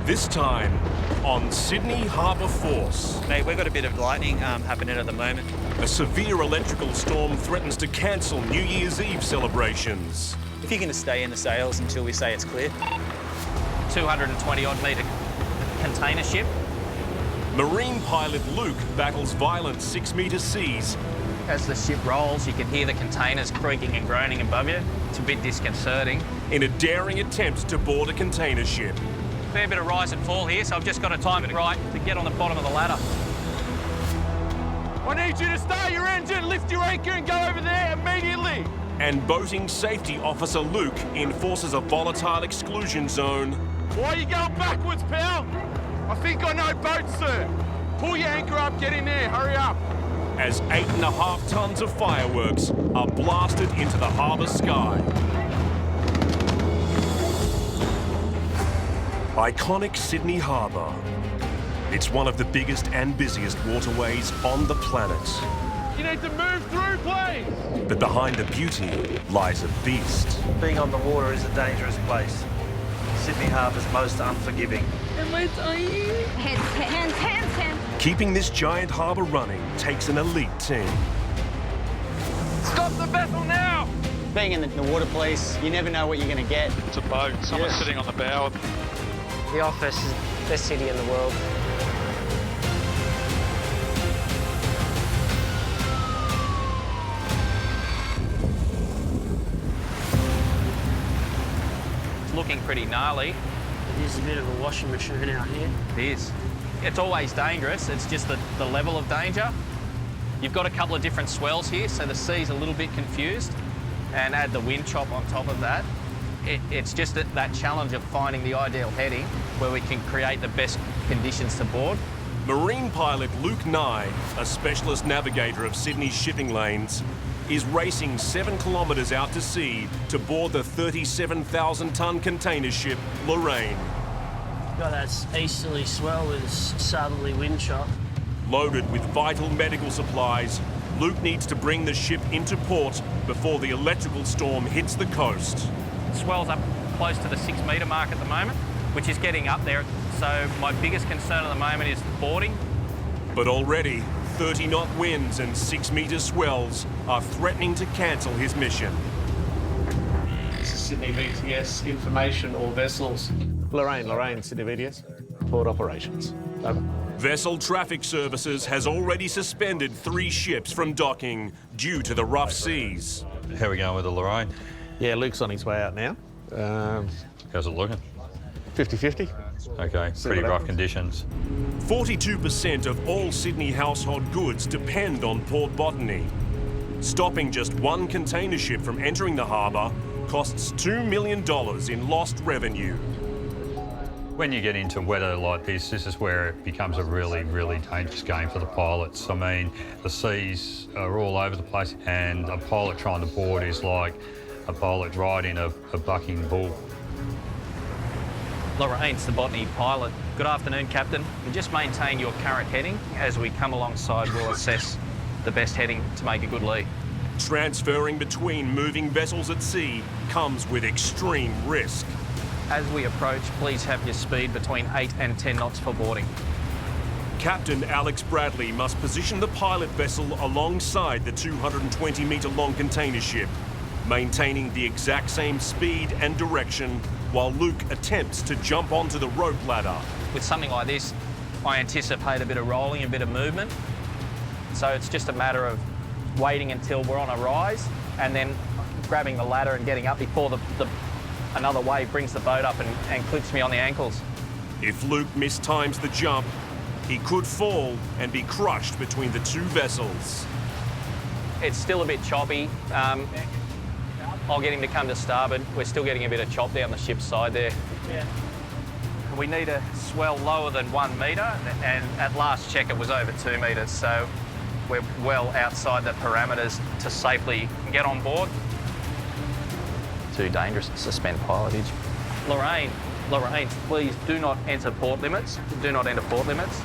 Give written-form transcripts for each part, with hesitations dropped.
This time on Sydney Harbour Force. Mate, we've got a bit of lightning happening at the moment. A severe electrical storm threatens to cancel New Year's Eve celebrations. If you're going to stay in the sails until we say it's clear. 220 odd metre container ship. Marine pilot Luke battles violent 6-metre seas. As the ship rolls, you can hear the containers creaking and groaning above you. It's a bit disconcerting. In a daring attempt to board a container ship. Fair bit of rise and fall here, so I've just got to time it right to get on the bottom of the ladder. I need you to start your engine, lift your anchor and go over there immediately. And boating safety officer Luke enforces a volatile exclusion zone. Why are you going backwards, pal? I think I know boats, sir. Pull your anchor up, get in there, hurry up. As 8.5 tons of fireworks are blasted into the harbour sky. Iconic Sydney Harbour. It's one of the biggest and busiest waterways on the planet. You need to move through, please. But behind the beauty lies a beast. Being on the water is a dangerous place. Sydney Harbour's most unforgiving. Hands. Keeping this giant harbour running takes an elite team. Stop the vessel now. Being in the water place, you never know what you're going to get. It's a boat. Someone's sitting on the bow. The office is the best city in the world. It's looking pretty gnarly. It is a bit of a washing machine out here. It is. It's always dangerous. It's just the level of danger. You've got a couple of different swells here, so the sea's a little bit confused. And add the wind chop on top of that. It's just that challenge of finding the ideal heading where we can create the best conditions to board. Marine pilot Luke Nye, a specialist navigator of Sydney's shipping lanes, is racing 7 kilometres out to sea to board the 37,000-tonne container ship Lorraine. Got that easterly swell with southerly wind chop. Loaded with vital medical supplies, Luke needs to bring the ship into port before the electrical storm hits the coast. Swell's up close to the 6-metre mark at the moment, which is getting up there. So my biggest concern at the moment is boarding. But already, 30-knot winds and 6-metre swells are threatening to cancel his mission. This is Sydney VTS information or vessels. Lorraine, Sydney VTS. Port operations. Over. Vessel Traffic Services has already suspended 3 ships from docking due to the rough seas. How are we going with the Lorraine? Yeah, Luke's on his way out now. How's it looking? 50-50. Okay, pretty rough conditions. 42% of all Sydney household goods depend on port botany. Stopping just one container ship from entering the harbour costs $2 million in lost revenue. When you get into weather like this is where it becomes a really, really dangerous game for the pilots. I mean, the seas are all over the place, and a pilot trying to board is like a pilot riding a bucking bull. Lorraine's the botany pilot. Good afternoon, Captain. You just maintain your current heading. As we come alongside, we'll assess the best heading to make a good lead. Transferring between moving vessels at sea comes with extreme risk. As we approach, please have your speed between 8 and 10 knots for boarding. Captain Alex Bradley must position the pilot vessel alongside the 220-metre-long container ship, maintaining the exact same speed and direction while Luke attempts to jump onto the rope ladder. With something like this, I anticipate a bit of rolling, a bit of movement. So it's just a matter of waiting until we're on a rise and then grabbing the ladder and getting up before another wave brings the boat up and clips me on the ankles. If Luke mistimes the jump, he could fall and be crushed between the 2 vessels. It's still a bit choppy. I'll get him to come to starboard. We're still getting a bit of chop down the ship's side there. Yeah. We need a swell lower than 1 metre, and at last check it was over 2 metres, so we're well outside the parameters to safely get on board. Too dangerous to suspend pilotage. Lorraine, please do not enter port limits. Do not enter port limits.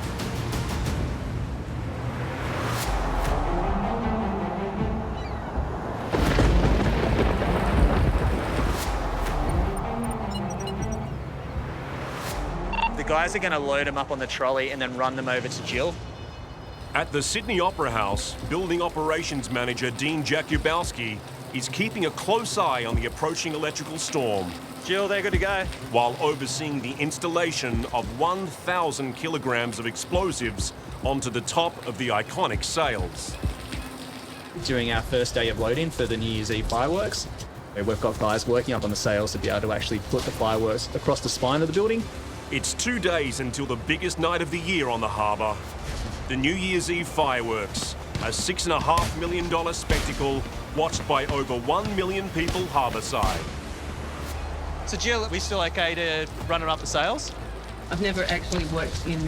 The The guys are going to load them up on the trolley and then run them over to Jill. At the Sydney Opera House, Building Operations Manager Dean Jakubowski is keeping a close eye on the approaching electrical storm, Jill, they're good to go. while overseeing the installation of 1,000 kilograms of explosives onto the top of the iconic sails. During our first day of loading for the New Year's Eve fireworks, we've got guys working up on the sails to be able to actually put the fireworks across the spine of the building. It's 2 days until the biggest night of the year on the harbour. The New Year's Eve fireworks, a $6.5 million spectacle watched by over 1 million people harbourside. So Jill, are we still okay to run it up the sails? I've never actually worked in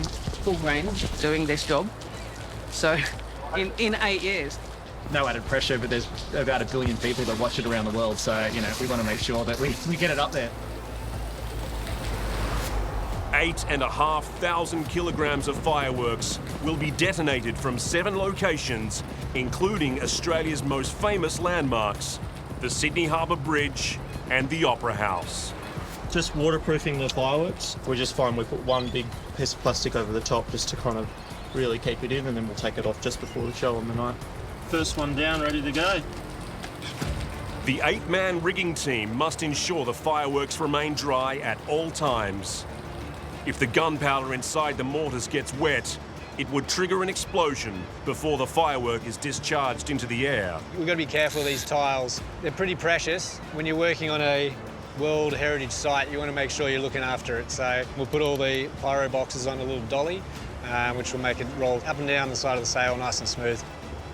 full range doing this job. So, in 8 years. No added pressure, but there's about 1 billion people that watch it around the world, so, you know, we want to make sure that we get it up there. 8,500 kilograms of fireworks will be detonated from 7 locations, including Australia's most famous landmarks, the Sydney Harbour Bridge and the Opera House. Just waterproofing the fireworks. We just find we put one big piece of plastic over the top just to kind of really keep it in, and then we'll take it off just before the show on the night. First one down, ready to go. The 8-man rigging team must ensure the fireworks remain dry at all times. If the gunpowder inside the mortars gets wet, it would trigger an explosion before the firework is discharged into the air. We've got to be careful of these tiles. They're pretty precious. When you're working on a World Heritage site, you want to make sure you're looking after it. So we'll put all the pyro boxes on a little dolly, which will make it roll up and down the side of the sail nice and smooth.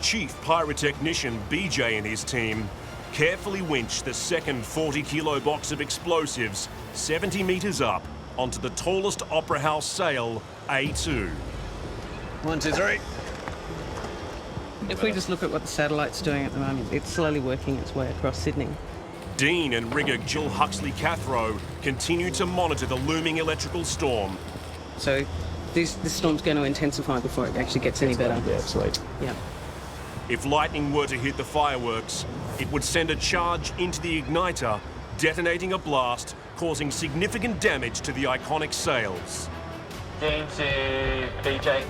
Chief Pyrotechnician BJ and his team carefully winch the second 40-kilo box of explosives 70 metres up onto the tallest Opera House sail, A2. 1, 2, 3. If we just look at what the satellite's doing at the moment, it's slowly working its way across Sydney. Dean and rigger Jill Huxley-Cathro continue to monitor the looming electrical storm. So this storm's going to intensify before it actually gets any better. Yeah, sweet. Yeah. If lightning were to hit the fireworks, it would send a charge into the igniter, detonating a blast, causing significant damage to the iconic sails. Dean to BJ.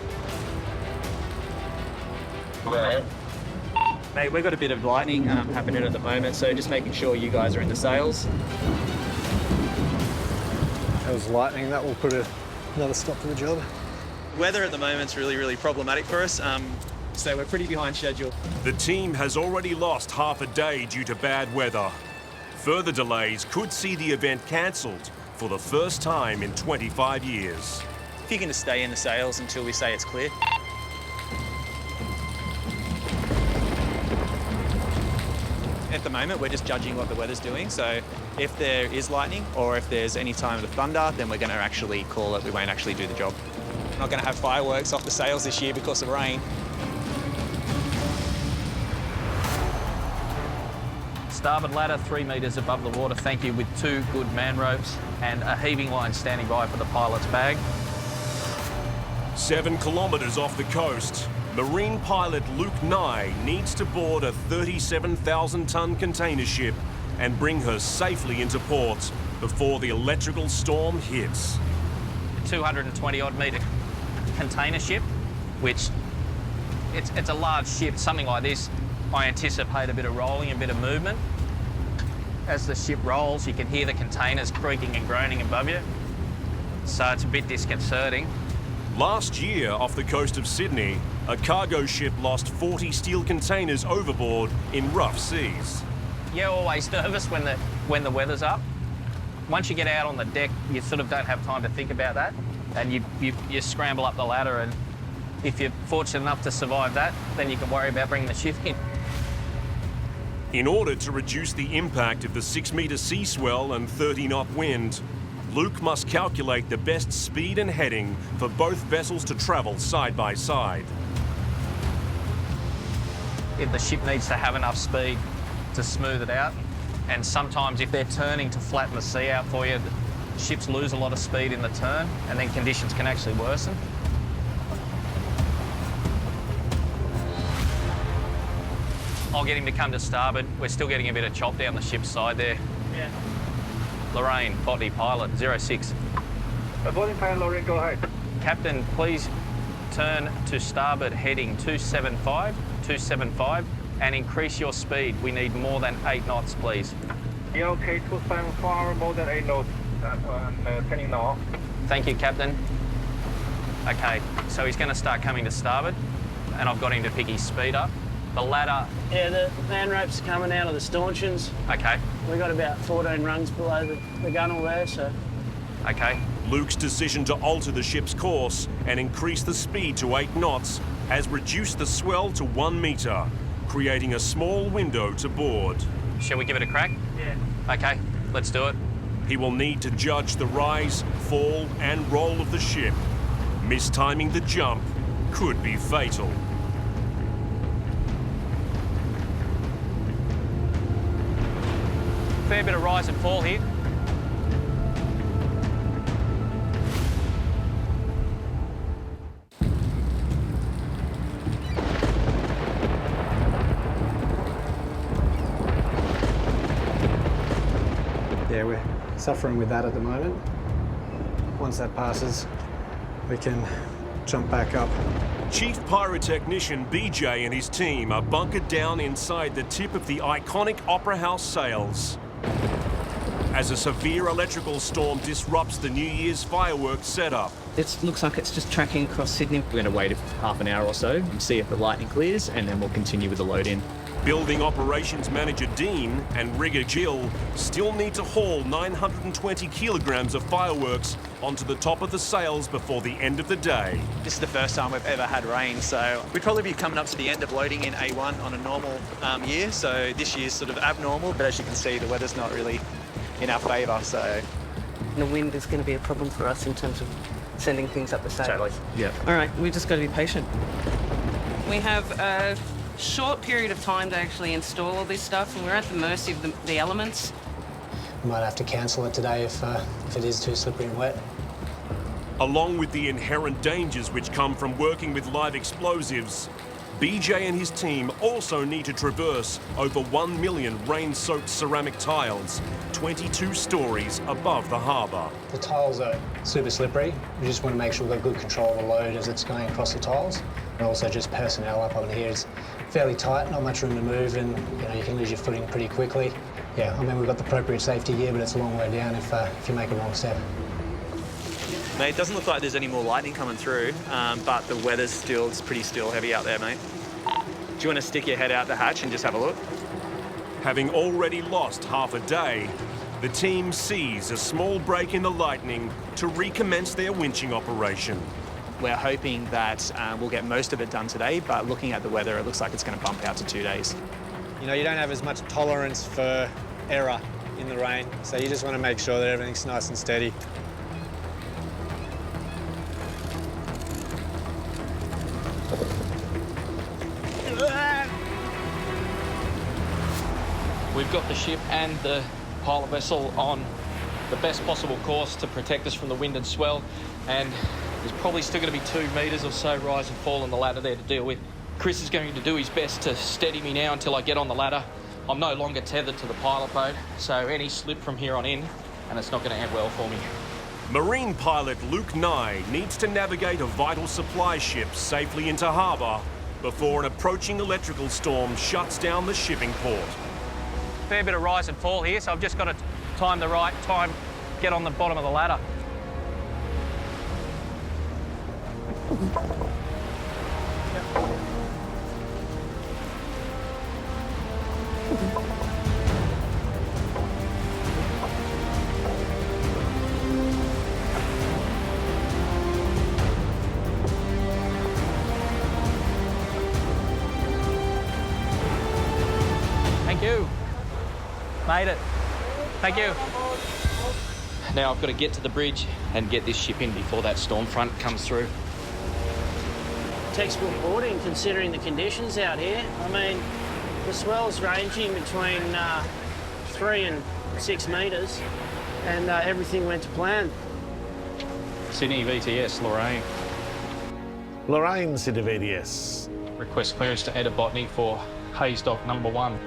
Mate, we've got a bit of lightning happening at the moment, so just making sure you guys are in the sails. That was lightning. That will put another stop to the job. Weather at the moment's really, really problematic for us. So we're pretty behind schedule. The team has already lost half a day due to bad weather. Further delays could see the event cancelled for the first time in 25 years. If you're going to stay in the sails until we say it's clear. At the moment, we're just judging what the weather's doing. So if there is lightning or if there's any time of thunder, then we're going to actually call it. We won't actually do the job. We're not going to have fireworks off the sails this year because of rain. Starboard ladder 3 metres above the water, thank you, with 2 good man ropes and a heaving line standing by for the pilot's bag. 7 kilometres off the coast, marine pilot Luke Nye needs to board a 37,000-tonne container ship and bring her safely into port before the electrical storm hits. A 220-odd metre container ship, which it's a large ship. Something like this, I anticipate a bit of rolling, a bit of movement. As the ship rolls, you can hear the containers creaking and groaning above you. So it's a bit disconcerting. Last year, off the coast of Sydney, a cargo ship lost 40 steel containers overboard in rough seas. You're always nervous when the weather's up. Once you get out on the deck, you sort of don't have time to think about that, and you scramble up the ladder, and if you're fortunate enough to survive that, then you can worry about bringing the ship in. In order to reduce the impact of the 6-metre sea swell and 30-knot wind, Luke must calculate the best speed and heading for both vessels to travel side by side. If the ship needs to have enough speed to smooth it out, and sometimes if they're turning to flatten the sea out for you, ships lose a lot of speed in the turn, and then conditions can actually worsen. I'll get him to come to starboard. We're still getting a bit of chop down the ship's side there. Yeah. Lorraine, Foti, pilot, 06. Boarding plan, Lorraine, go ahead. Captain, please turn to starboard heading 275, and increase your speed. We need more than 8 knots, please. Yeah, okay, 274, more than 8 knots, turning now. Thank you, Captain. Okay, so he's going to start coming to starboard, and I've got him to pick his speed up. The ladder... Yeah, the man ropes are coming out of the stanchions. Okay. We've got about 14 rungs below the gunnel there, so... Okay. Luke's decision to alter the ship's course and increase the speed to 8 knots has reduced the swell to 1 metre, creating a small window to board. Shall we give it a crack? Yeah. Okay, let's do it. He will need to judge the rise, fall and roll of the ship. Mistiming the jump could be fatal. Fair bit of rise and fall here. Yeah, we're suffering with that at the moment. Once that passes, we can jump back up. Chief Pyrotechnician BJ and his team are bunkered down inside the tip of the iconic Opera House sails. As a severe electrical storm disrupts the New Year's fireworks setup. It looks like it's just tracking across Sydney. We're going to wait half an hour or so and see if the lightning clears, and then we'll continue with the load-in. Building Operations Manager Dean and Rigger Jill still need to haul 920 kilograms of fireworks onto the top of the sails before the end of the day. This is the first time we've ever had rain, so we'd probably be coming up to the end of loading in A1 on a normal year, so this year's sort of abnormal, but as you can see, the weather's not really in our favour, so... The wind is going to be a problem for us in terms of sending things up the sails. Totally. Yeah. All right, we've just got to be patient. We have a short period of time to actually install all this stuff, and we're at the mercy of the elements. We might have to cancel it today if it is too slippery and wet. Along with the inherent dangers which come from working with live explosives, BJ and his team also need to traverse over 1 million rain-soaked ceramic tiles, 22 stories above the harbour. The tiles are super slippery. We just want to make sure we've got good control of the load as it's going across the tiles. And also just personnel up on here. It's fairly tight, not much room to move, and you can lose your footing pretty quickly. Yeah, I mean, we've got the appropriate safety gear, but it's a long way down if you make a wrong step. Mate, it doesn't look like there's any more lightning coming through, but the weather's it's pretty still heavy out there, mate. Do you want to stick your head out the hatch and just have a look? Having already lost half a day, the team sees a small break in the lightning to recommence their winching operation. We're hoping that we'll get most of it done today, but looking at the weather, it looks like it's going to bump out to 2 days. You don't have as much tolerance for error in the rain, so you just want to make sure that everything's nice and steady. We've got the ship and the pilot vessel on the best possible course to protect us from the wind and swell, and there's probably still going to be 2 metres or so rise and fall on the ladder there to deal with. Chris is going to do his best to steady me now until I get on the ladder. I'm no longer tethered to the pilot boat, so any slip from here on in, and it's not going to end well for me. Marine pilot Luke Nye needs to navigate a vital supply ship safely into harbour before an approaching electrical storm shuts down the shipping port. Fair bit of rise and fall here, so I've just got to time the right time, get on the bottom of the ladder. Thank you. Made it. Thank you. Now I've got to get to the bridge and get this ship in before that storm front comes through. Textbook boarding, considering the conditions out here. I mean, the swell's ranging between 3 and 6 metres, and everything went to plan. Sydney VTS, Lorraine. Lorraine, Sydney VTS. Request clearance to enter botany for Hayes Dock number 1.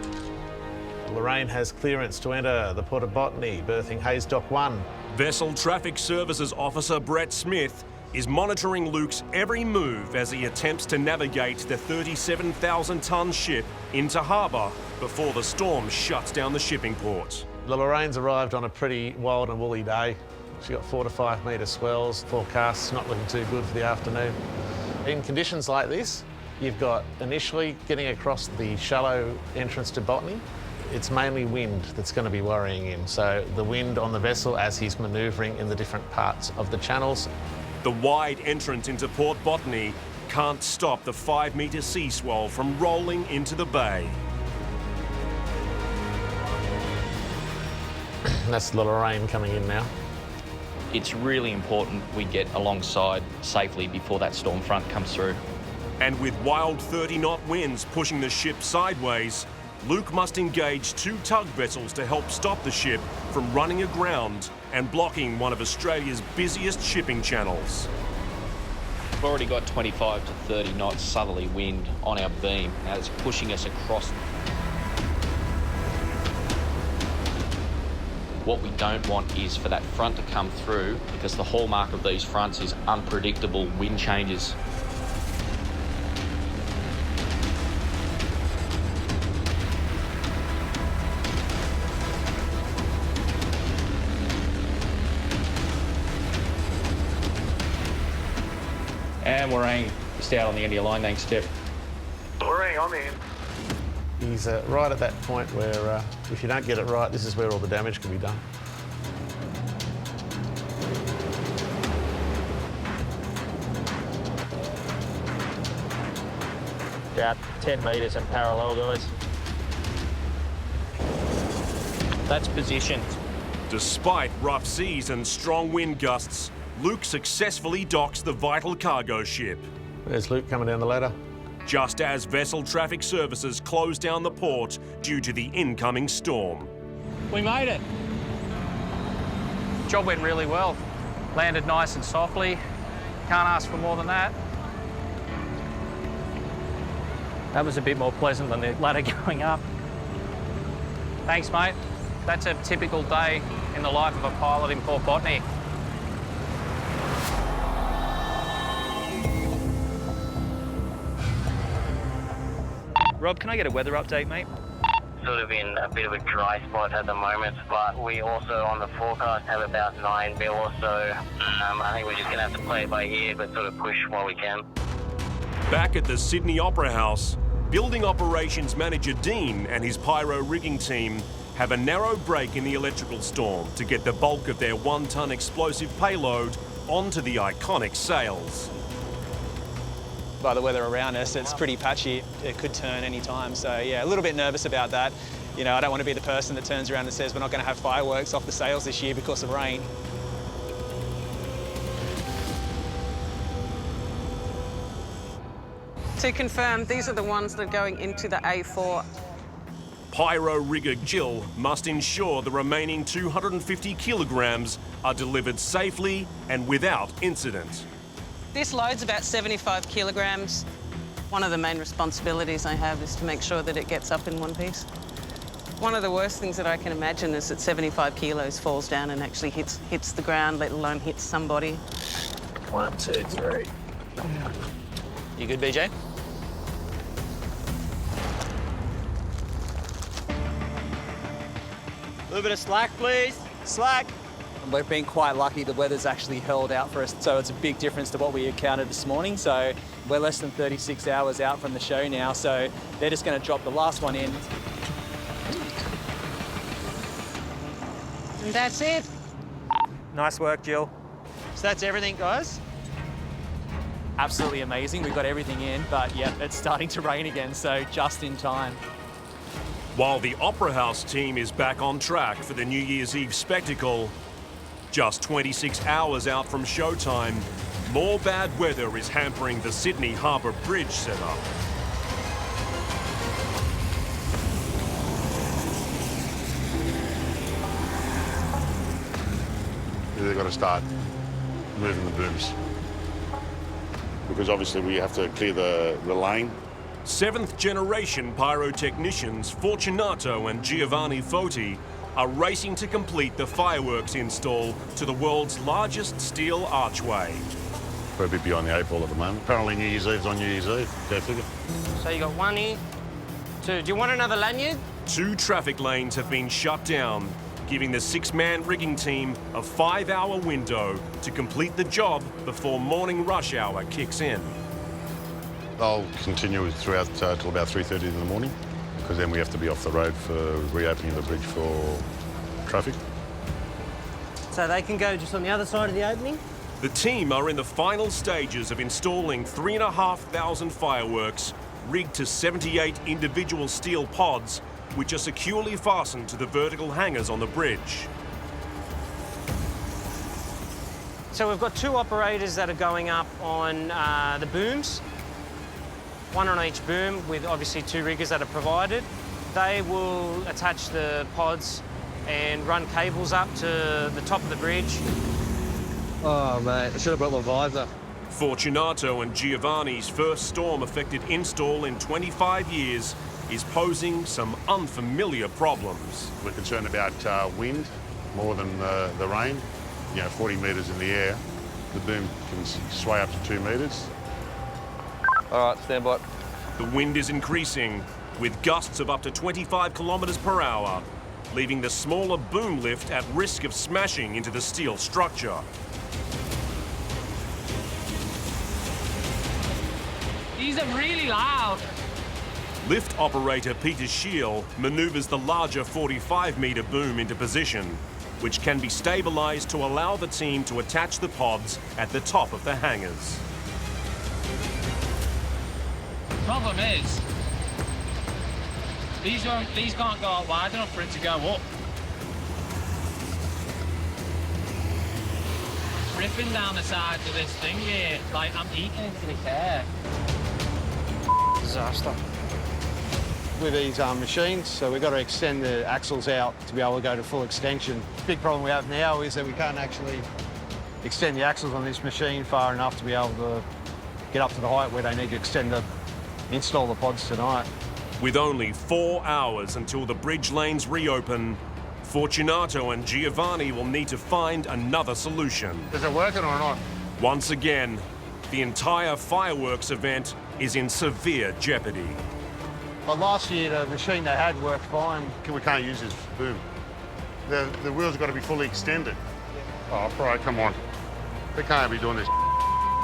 Lorraine has clearance to enter the Port of Botany, berthing Hayes Dock 1. Vessel Traffic Services Officer Brett Smith is monitoring Luke's every move as he attempts to navigate the 37,000-tonne ship into harbour before the storm shuts down the shipping port. The Lorraine's arrived on a pretty wild and woolly day. She got 4 to 5 metre swells. Forecast's not looking too good for the afternoon. In conditions like this, you've got initially getting across the shallow entrance to Botany. It's mainly wind that's going to be worrying him. So the wind on the vessel as he's manoeuvring in the different parts of the channels. The wide entrance into Port Botany can't stop the 5-metre sea swell from rolling into the bay. That's the Lorraine coming in now. It's really important we get alongside safely before that storm front comes through. And with wild 30-knot winds pushing the ship sideways, Luke must engage 2 tug vessels to help stop the ship from running aground and blocking one of Australia's busiest shipping channels. We've already got 25 to 30 knots southerly wind on our beam. Now it's pushing us across. What we don't want is for that front to come through, because the hallmark of these fronts is unpredictable wind changes. And Lorraine, just out on the end of your line, thanks, Jeff. Lorraine, I'm in. He's right at that point where if you don't get it right, this is where all the damage can be done. About 10 metres and parallel, guys. That's positioned. Despite rough seas and strong wind gusts, Luke successfully docks the vital cargo ship. There's Luke coming down the ladder. Just as Vessel Traffic Services close down the port due to the incoming storm. We made it. Job went really well. Landed nice and softly. Can't ask for more than that. That was a bit more pleasant than the ladder going up. Thanks, mate. That's a typical day in the life of a pilot in Port Botany. Rob, can I get a weather update, mate? Sort of in a bit of a dry spot at the moment, but we also on the forecast have about 9 mil or so. I think we're just going to have to play it by ear, but sort of push while we can. Back at the Sydney Opera House, Building Operations Manager Dean and his pyro rigging team have a narrow break in the electrical storm to get the bulk of their 1-ton explosive payload onto the iconic sails. By the weather around us, it's pretty patchy. It could turn any time. So yeah, a little bit nervous about that. You know, I don't want to be the person that turns around and says we're not going to have fireworks off the sails this year because of rain. To confirm, these are the ones that are going into the A4. Pyro rigger Jill must ensure the remaining 250 kilograms are delivered safely and without incident. This load's about 75 kilograms. One of the main responsibilities I have is to make sure that it gets up in one piece. One of the worst things that I can imagine is that 75 kilos falls down and actually hits the ground, let alone hits somebody. 1, 2, 3. You good, BJ? A little bit of slack, please. Slack. We've been quite lucky. The weather's actually held out for us, so it's a big difference to what we encountered this morning. So we're less than 36 hours out from the show now, so they're just going to drop the last one in. And that's it. Nice work, Jill. So that's everything, guys? Absolutely amazing. We've got everything in, but yeah, it's starting to rain again, so just in time. While the Opera House team is back on track for the New Year's Eve spectacle, just 26 hours out from showtime, more bad weather is hampering the Sydney Harbour Bridge setup. They've got to start moving the booms, because obviously we have to clear the lane. 7th generation pyrotechnicians Fortunato and Giovanni Foti are racing to complete the fireworks install to the world's largest steel archway. We're a bit behind the eight ball at the moment. Apparently New Year's Eve's on New Year's Eve. Go figure. So you got one here, two. Do you want another lanyard? 2 traffic lanes have been shut down, giving the 6-man rigging team a 5-hour window to complete the job before morning rush hour kicks in. I'll continue throughout till about 3:30 in the morning, because then we have to be off the road for reopening the bridge for traffic. So they can go just on the other side of the opening? The team are in the final stages of installing 3,500 fireworks rigged to 78 individual steel pods, which are securely fastened to the vertical hangers on the bridge. So we've got 2 operators that are going up on the booms, 1 on each boom, with obviously 2 riggers that are provided. They will attach the pods and run cables up to the top of the bridge. Oh, mate, I should have brought my visor. Fortunato and Giovanni's first storm-affected install in 25 years is posing some unfamiliar problems. We're concerned about wind more than the rain. 40 metres in the air, the boom can sway up to 2 metres. All right, stand by. The wind is increasing, with gusts of up to 25 kilometres per hour, leaving the smaller boom lift at risk of smashing into the steel structure. These are really loud. Lift operator Peter Scheel manoeuvres the larger 45-metre boom into position, which can be stabilised to allow the team to attach the pods at the top of the hangars. Problem is, these can't go out wide enough for it to go up. It's ripping down the sides of this thing here, like I'm eating into the air. Disaster. With these machines, so we've got to extend the axles out to be able to go to full extension. The big problem we have now is that we can't actually extend the axles on this machine far enough to be able to get up to the height where they need to install the pods tonight. With only 4 hours until the bridge lanes reopen, Fortunato and Giovanni will need to find another solution. Is it working or not? Once again, the entire fireworks event is in severe jeopardy. But last year, the machine they had worked fine. We can't use this boom. The wheels have got to be fully extended. Oh, bro, come on. We can't be doing this.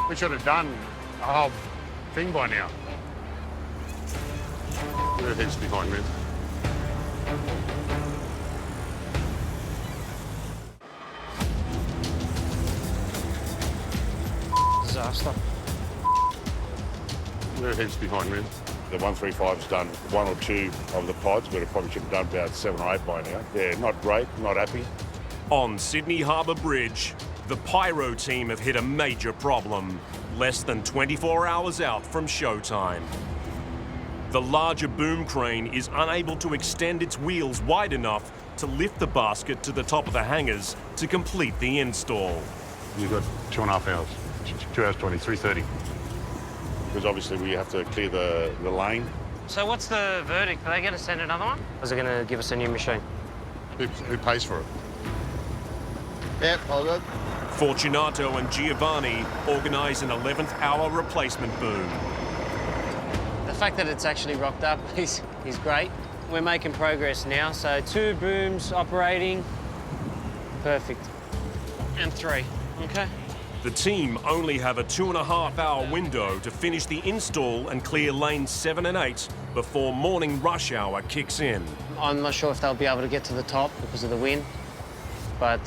We should have done a whole thing by now. Everything's behind me. Disaster. Everything's behind me. The 135's done 1 or 2 of the pods, but it probably should have done about 7 or 8 by now. Yeah, not great, not happy. On Sydney Harbour Bridge, the pyro team have hit a major problem, less than 24 hours out from showtime. The larger boom crane is unable to extend its wheels wide enough to lift the basket to the top of the hangars to complete the install. You've got 2.5 hours, 2 hours 20, 3:30. Because obviously we have to clear the lane. So what's the verdict? Are they going to send another one? Or is it going to give us a new machine? Who pays for it? Yep, all good. Fortunato and Giovanni organise an 11th hour replacement boom. The fact that it's actually rocked up is great. We're making progress now, so 2 booms operating. Perfect. And 3, okay? The team only have a 2.5 hour window to finish the install and clear lanes 7 and 8 before morning rush hour kicks in. I'm not sure if they'll be able to get to the top because of the wind, but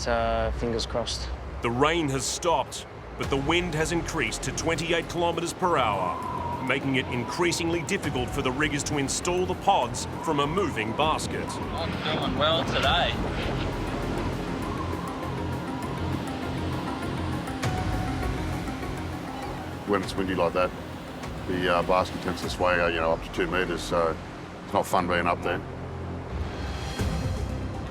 fingers crossed. The rain has stopped, but the wind has increased to 28 kilometres per hour, making it increasingly difficult for the riggers to install the pods from a moving basket. I'm doing well today. When it's windy like that, the basket tends to sway, up to 2 metres, so it's not fun being up there.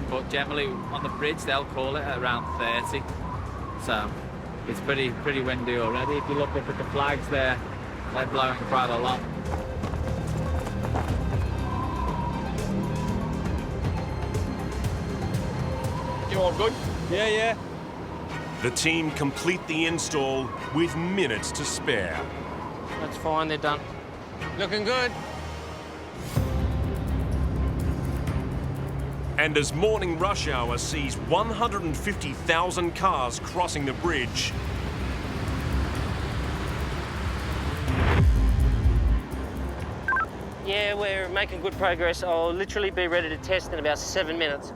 But generally on the bridge they'll call it around 30, so it's pretty windy already. If you look up at the flags there, they're blowing quite a lot. all good? Yeah, yeah. The team complete the install with minutes to spare. That's fine, they're done. Looking good. And as morning rush hour sees 150,000 cars crossing the bridge, Yeah, we're making good progress. I'll literally be ready to test in about 7 minutes.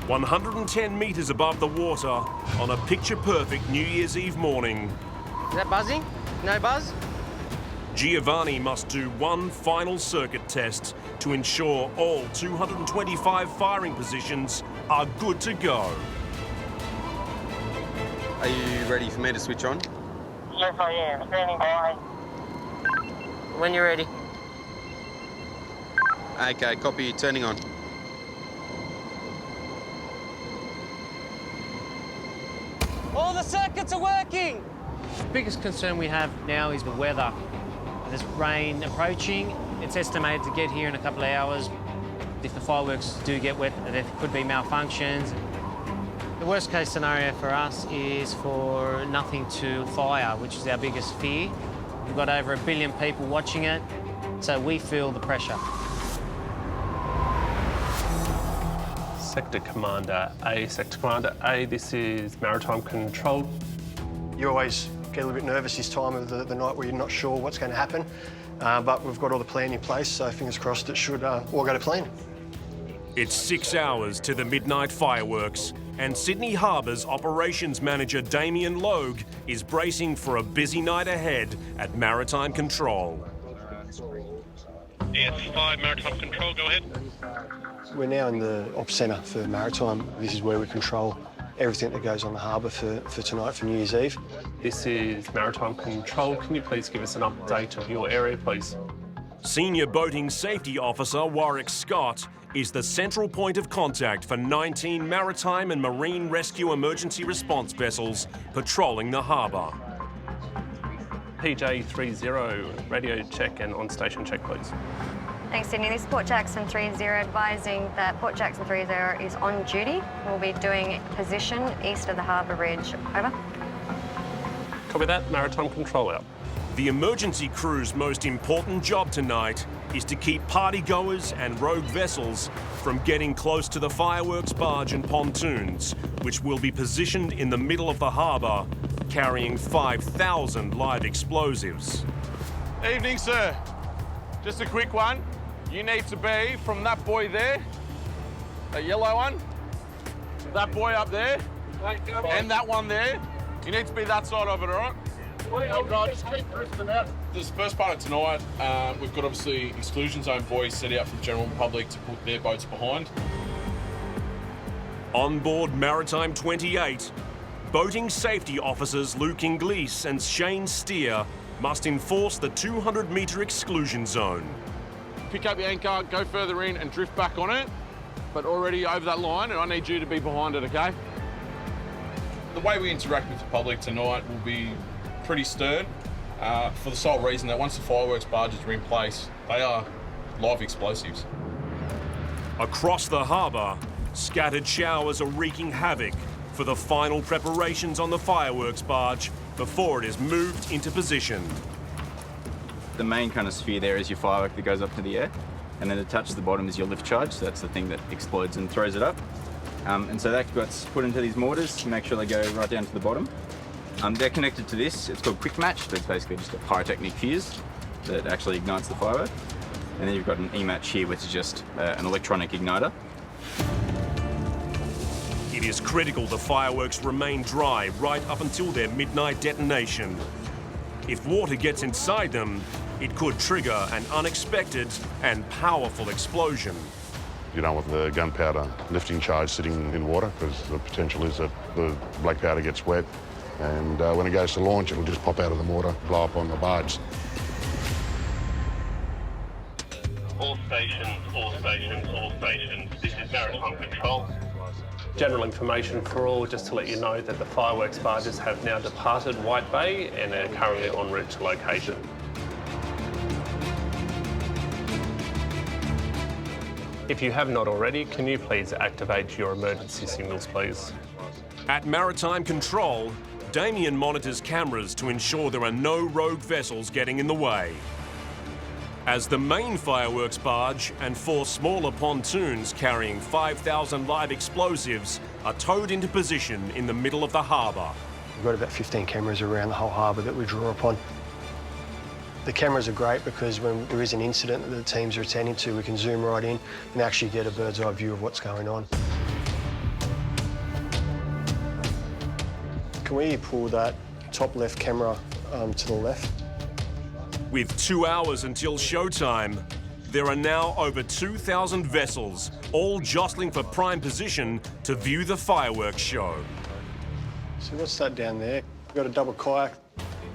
110 metres above the water on a picture-perfect New Year's Eve morning, Is that buzzing? No buzz? Giovanni must do one final circuit test to ensure all 225 firing positions are good to go. Are you ready for me to switch on? Yes, I am. Standing by. When you're ready. Okay, copy, turning on. All the circuits are working! The biggest concern we have now is the weather. There's rain approaching. It's estimated to get here in a couple of hours. If the fireworks do get wet, there could be malfunctions. The worst case scenario for us is for nothing to fire, which is our biggest fear. We've got over 1 billion people watching it, so we feel the pressure. Sector Commander A. Sector Commander A, this is Maritime Control. You always get a little bit nervous this time of the night where you're not sure what's going to happen, but we've got all the plan in place, so fingers crossed it should all go to plan. It's 6 hours to the midnight fireworks, and Sydney Harbour's operations manager Damien Logue is bracing for a busy night ahead at Maritime Control. ES5 Maritime Control, go ahead. We're now in the ops centre for Maritime. This is where we control everything that goes on the harbour for tonight, for New Year's Eve. This is Maritime Control. Can you please give us an update of your area, please? Senior Boating Safety Officer Warwick Scott is the central point of contact for 19 maritime and marine rescue emergency response vessels patrolling the harbour. PJ30, radio check and on-station check, please. Thanks, Sydney. This is Port Jackson 30 advising that Port Jackson 30 is on duty. We'll be doing position east of the Harbour Bridge. Over. Copy that. Maritime Control out. The emergency crew's most important job tonight is to keep partygoers and rogue vessels from getting close to the fireworks barge and pontoons, which will be positioned in the middle of the harbour, carrying 5,000 live explosives. Evening, sir. Just a quick one. You need to be from that boy there, that yellow one, that boy up there, and that one there. You need to be that side of it, all right? Just keep drifting out. This first part of tonight, we've got obviously exclusion zone buoys set out for the general public to put their boats behind. On board Maritime 28, boating safety officers Luke Inglis and Shane Steer must enforce the 200-metre exclusion zone. Pick up your anchor, go further in and drift back on it, but already over that line, and I need you to be behind it, okay? The way we interact with the public tonight will be pretty stern, for the sole reason that once the fireworks barges are in place, they are live explosives. Across the harbour, scattered showers are wreaking havoc for the final preparations on the fireworks barge before it is moved into position. The main kind of sphere there is your firework that goes up to the air, and then attached to the bottom is your lift charge, so that's the thing that explodes and throws it up. And so that gets put into these mortars to make sure they go right down to the bottom. They're connected to this, it's called quick match, so it's basically just a pyrotechnic fuse that actually ignites the firework. And then you've got an E-match here, which is just an electronic igniter. It is critical the fireworks remain dry right up until their midnight detonation. If water gets inside them, it could trigger an unexpected and powerful explosion. You don't want the gunpowder lifting charge sitting in water because the potential is that the black powder gets wet and when it goes to launch, it'll just pop out of the water, blow up on the barge. All stations, all stations, all stations. This is Maritime Control. General information for all, just to let you know that the fireworks barges have now departed White Bay and are currently en route to location. If you have not already, can you please activate your emergency signals, please? At Maritime Control, Damien monitors cameras to ensure there are no rogue vessels getting in the way. As the main fireworks barge and 4 smaller pontoons carrying 5,000 live explosives are towed into position in the middle of the harbour. We've got about 15 cameras around the whole harbour that we draw upon. The cameras are great because when there is an incident that the teams are attending to, we can zoom right in and actually get a bird's eye view of what's going on. Can we pull that top left camera to the left? With 2 hours until showtime, there are now over 2,000 vessels, all jostling for prime position to view the fireworks show. So what's that down there? We've got a double kayak.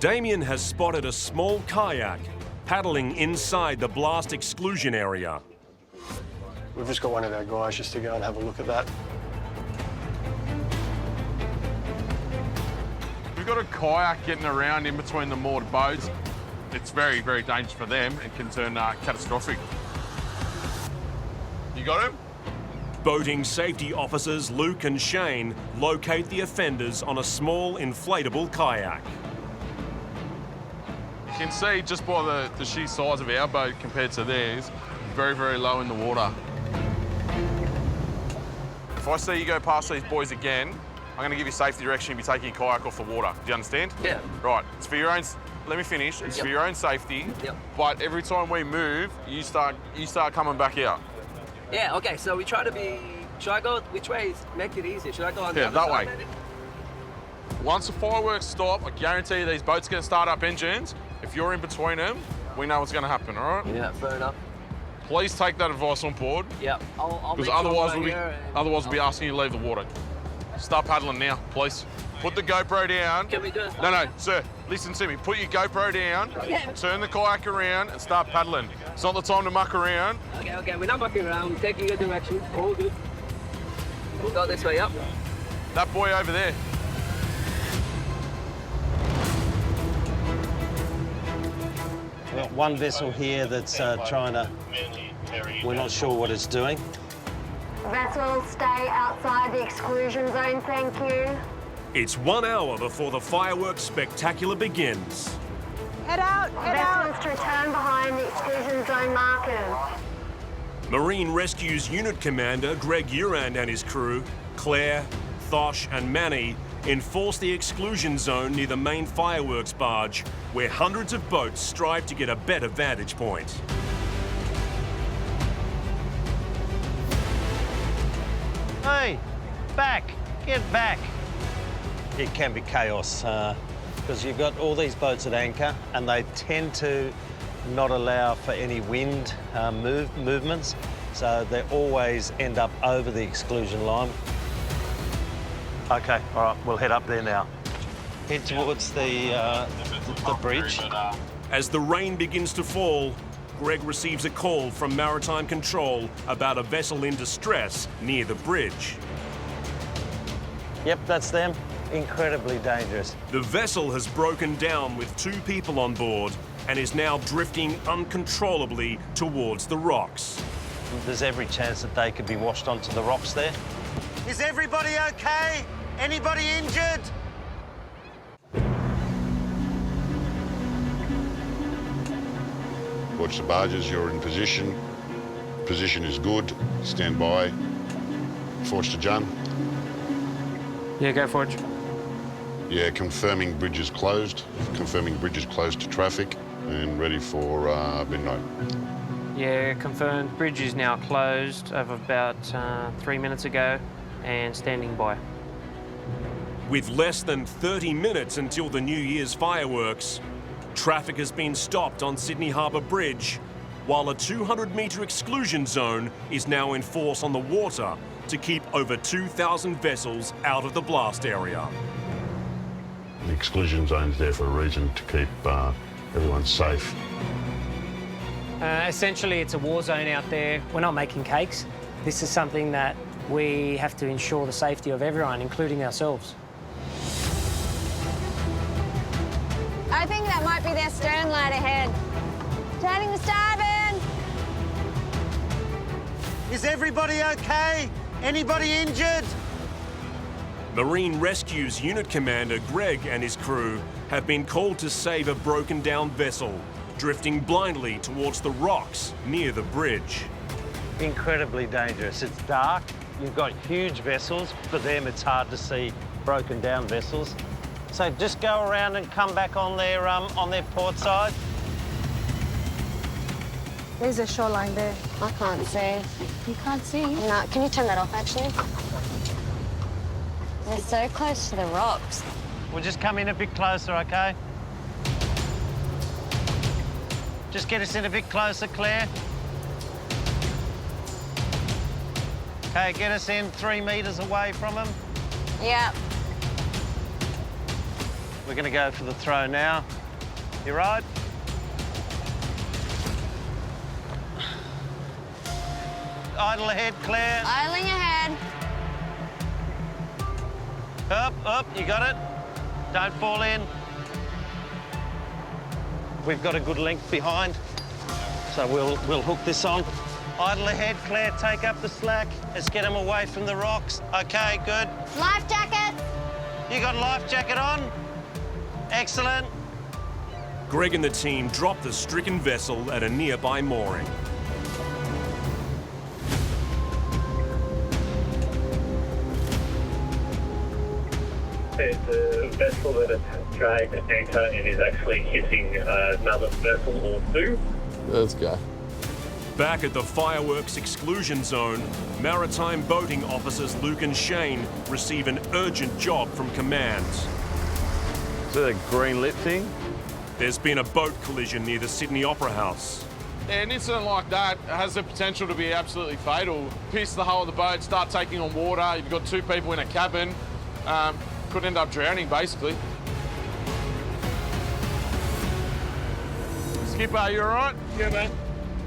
Damien has spotted a small kayak paddling inside the blast exclusion area. We've just got one of our guys just to go and have a look at that. We've got a kayak getting around in between the moored boats. It's very, very dangerous for them and can turn catastrophic. You got him? Boating safety officers Luke and Shane locate the offenders on a small inflatable kayak. You can see just by the sheer size of our boat compared to theirs, very, very low in the water. If I see you go past these boys again, I'm going to give you safety direction and be taking your kayak off the water. Do you understand? Yeah. Right. It's for your own. Let me finish. It's for your own safety. Yep. But every time we move, you start coming back out. Yeah. Okay. So we try to be. Should I go? Which way? Make it easy. Should I go on the Yeah, other that side, way. maybe? Once the fireworks stop, I guarantee you these boats are going to start up engines. If you're in between them, we know what's going to happen. All right? Yeah. Fair enough. Please take that advice on board. Yeah. I'll Because make otherwise sure we'll be asking you to leave the water. Start paddling now, please. Put the GoPro down. Can we do it? No, sir, listen to me. Put your GoPro down, turn the kayak around and start paddling. It's not the time to muck around. Okay. We're not mucking around. We're taking a direction. All good. We'll go this way up. That boy over there. We've got one vessel here that's trying to... We're not sure what it's doing. Vessels, stay outside the exclusion zone, thank you. It's 1 hour before the fireworks spectacular begins. Head out, Vessels to return behind the exclusion zone markers. Marine Rescue's unit commander, Greg Urand, and his crew, Claire, Thosh and Manny, enforce the exclusion zone near the main fireworks barge, where hundreds of boats strive to get a better vantage point. Hey, back, get back. It can be chaos because you've got all these boats at anchor and they tend to not allow for any wind movements, so they always end up over the exclusion line. Okay, all right, we'll head up there now. Head towards the bridge. As the rain begins to fall, Greg receives a call from Maritime Control about a vessel in distress near the bridge. Yep, that's them. Incredibly dangerous. The vessel has broken down with 2 people on board and is now drifting uncontrollably towards the rocks. There's every chance that they could be washed onto the rocks there. Is everybody okay? Anybody injured? Watch the barges, you're in position. Position is good. Stand by. Forge to John. Yeah, go Forge. Yeah, confirming bridge is closed. Confirming bridge is closed to traffic and ready for midnight. Yeah, confirmed. Bridge is now closed of about 3 minutes ago and standing by. With less than 30 minutes until the New Year's fireworks, traffic has been stopped on Sydney Harbour Bridge, while a 200-metre exclusion zone is now in force on the water to keep over 2,000 vessels out of the blast area. The exclusion zone's there for a reason, to keep everyone safe. Essentially, it's a war zone out there. We're not making cakes. This is something that we have to ensure the safety of everyone, including ourselves. I think that might be their stern light ahead. Turning the starboard. Is everybody okay? Anybody injured? Marine Rescue's unit commander, Greg, and his crew have been called to save a broken down vessel, drifting blindly towards the rocks near the bridge. Incredibly dangerous. It's dark. You've got huge vessels. For them, it's hard to see broken down vessels. So just go around and come back on their port side. There's a shoreline there. I can't see. You can't see? No. Can you turn that off, actually? They're so close to the rocks. We'll just come in a bit closer, OK? Just get us in a bit closer, Claire. OK, get us in 3 metres away from them. Yeah. We're going to go for the throw now. You right? Idle ahead, Claire. Idling ahead. Up, you got it. Don't fall in. We've got a good length behind, so we'll hook this on. Idle ahead, Claire, take up the slack. Let's get them away from the rocks. OK, good. Life jacket. You got a life jacket on? Excellent. Greg and the team drop the stricken vessel at a nearby mooring. There's a vessel that has dragged an anchor and is actually hitting another vessel or two. Let's go. Back at the fireworks exclusion zone, maritime boating officers Luke and Shane receive an urgent job from command. Is that a green lit thing? There's been a boat collision near the Sydney Opera House. Yeah, an incident like that has the potential to be absolutely fatal. Pierce the hull of the boat, start taking on water. You've got 2 people in a cabin. Could end up drowning, basically. Skipper, you all right? Yeah, mate.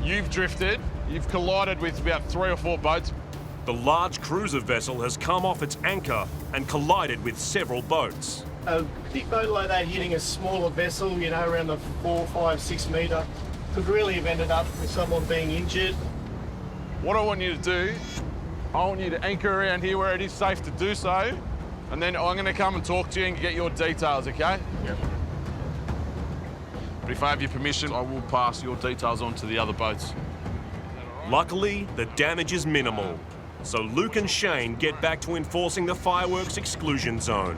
You've drifted. You've collided with about 3 or 4 boats. The large cruiser vessel has come off its anchor and collided with several boats. A big boat like that hitting a smaller vessel, you know, around the 4, 5, 6 metre, could really have ended up with someone being injured. What I want you to do, I want you to anchor around here where it is safe to do so, and then I'm going to come and talk to you and get your details, OK? Yep. But if I have your permission, I will pass your details on to the other boats. Luckily, the damage is minimal, so Luke and Shane get back to enforcing the fireworks exclusion zone.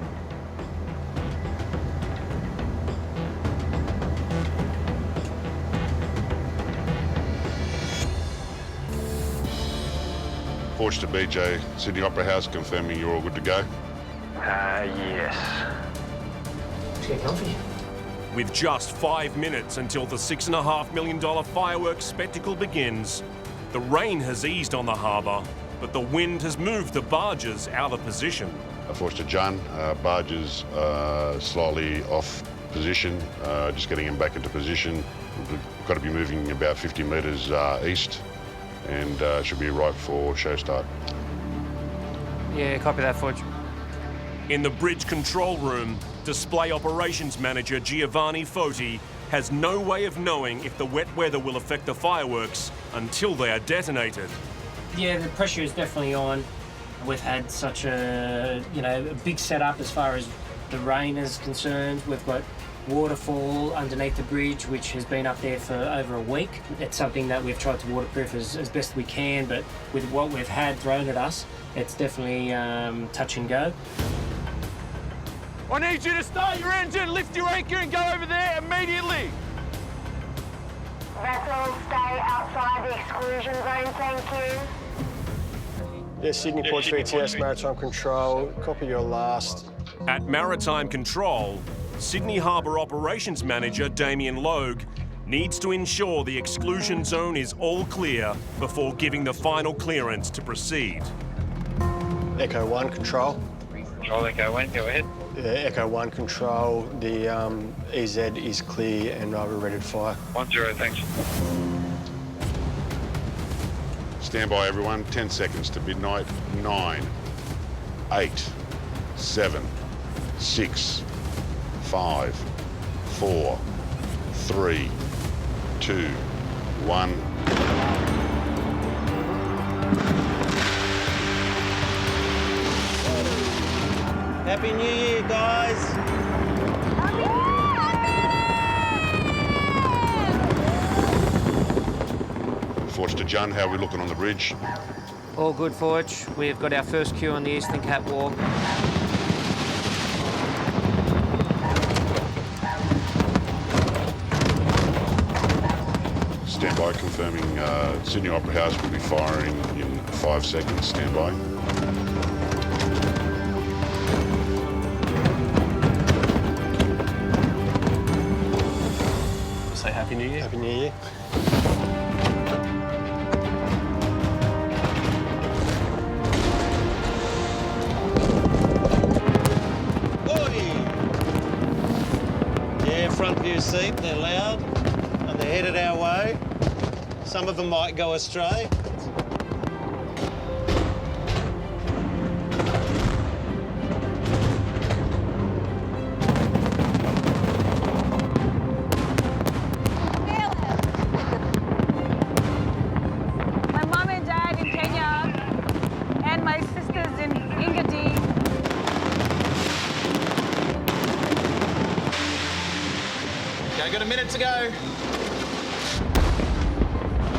Forge to BJ, Sydney Opera House, confirming you're all good to go. Yes. Get comfy. With just 5 minutes until the $6.5 million fireworks spectacle begins, the rain has eased on the harbour, but the wind has moved the barges out of position. Forge to John, barges slightly off position, just getting them back into position. We've got to be moving about 50 metres east, and should be right for show start. Yeah, copy that, Forge. In the bridge control room, display operations manager Giovanni Foti has no way of knowing if the wet weather will affect the fireworks until they are detonated. Yeah, the pressure is definitely on. We've had such a big setup as far as the rain is concerned. We've got waterfall underneath the bridge, which has been up there for over a week. It's something that we've tried to waterproof as best we can, but with what we've had thrown at us, it's definitely touch and go. I need you to start your engine, lift your anchor and go over there immediately. Vessels, stay outside the exclusion zone, thank you. Yeah, Sydney Ports VTS, Maritime Control, copy your last. At Maritime Control, Sydney Harbour Operations Manager Damien Logue needs to ensure the exclusion zone is all clear before giving the final clearance to proceed. Echo 1 Control. Control Echo 1, go ahead. Yeah, Echo 1 Control, the EZ is clear and we're ready to fire. 10, thanks. Stand by, everyone. 10 seconds to midnight. 9, 8, 7, 6, 5, 4, 3, 2, 1. Happy New Year, guys. Forge to John, how are we looking on the bridge? All good, Forge. We've got our first queue on the eastern catwalk. Stand by, confirming Sydney Opera House will be firing in 5 seconds. Stand by. Say Happy New Year. Happy New Year. Yeah, front view seat, they're loud and they're headed our way. Some of them might go astray. My mum and dad in Kenya and my sisters in Ingadi. Okay, got a minute to go.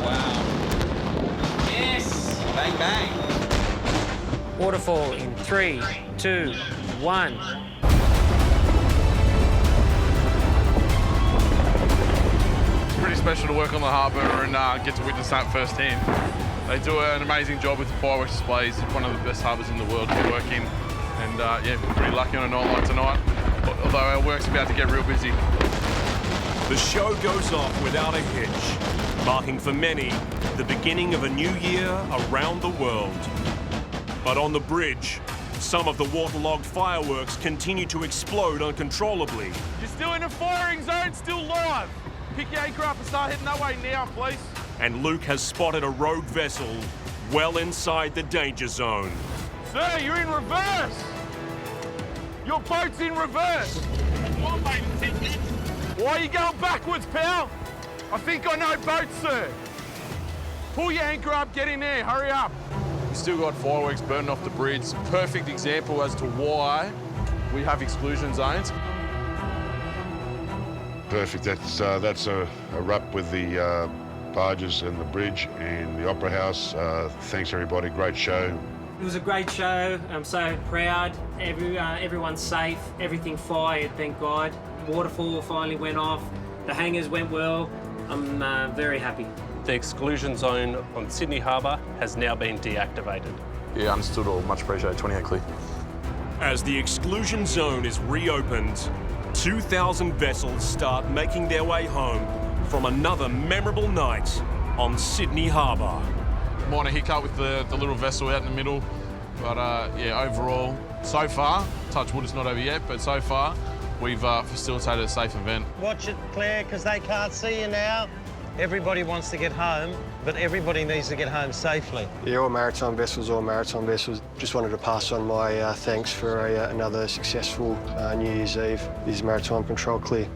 Wow. Yes. Bang, bang. Waterfall in 3, 2, 1. It's pretty special to work on the harbour and get to witness that firsthand. They do an amazing job with the fireworks displays. It's one of the best harbours in the world to work in. And yeah, we're pretty lucky on a night like tonight, although our work's about to get real busy. The show goes off without a hitch, marking for many the beginning of a new year around the world. But on the bridge, some of the waterlogged fireworks continue to explode uncontrollably. You're still in the firing zone, still live. Pick your anchor up and start heading that way now, please. And Luke has spotted a rogue vessel well inside the danger zone. Sir, you're in reverse. Your boat's in reverse. Why are you going backwards, pal? I think I know boats, sir. Pull your anchor up, get in there, hurry up. We've still got fireworks burning off the bridge. Perfect example as to why we have exclusion zones. Perfect. That's a wrap with the barges and the bridge and the Opera House. Thanks, everybody. Great show. It was a great show. I'm so proud. Everyone's safe. Everything fired, thank God. Waterfall finally went off. The hangars went well. I'm very happy. The exclusion zone on Sydney Harbour has now been deactivated. Yeah, understood all. Much appreciated. 28 clear. As the exclusion zone is reopened, 2,000 vessels start making their way home from another memorable night on Sydney Harbour. Minor hiccup with the little vessel out in the middle, but yeah, overall, so far, touch wood, it's not over yet, but so far, we've facilitated a safe event. Watch it, Claire, because they can't see you now. Everybody wants to get home, but everybody needs to get home safely. Yeah, all maritime vessels. Just wanted to pass on my thanks for another successful New Year's Eve. Is Maritime Control clear?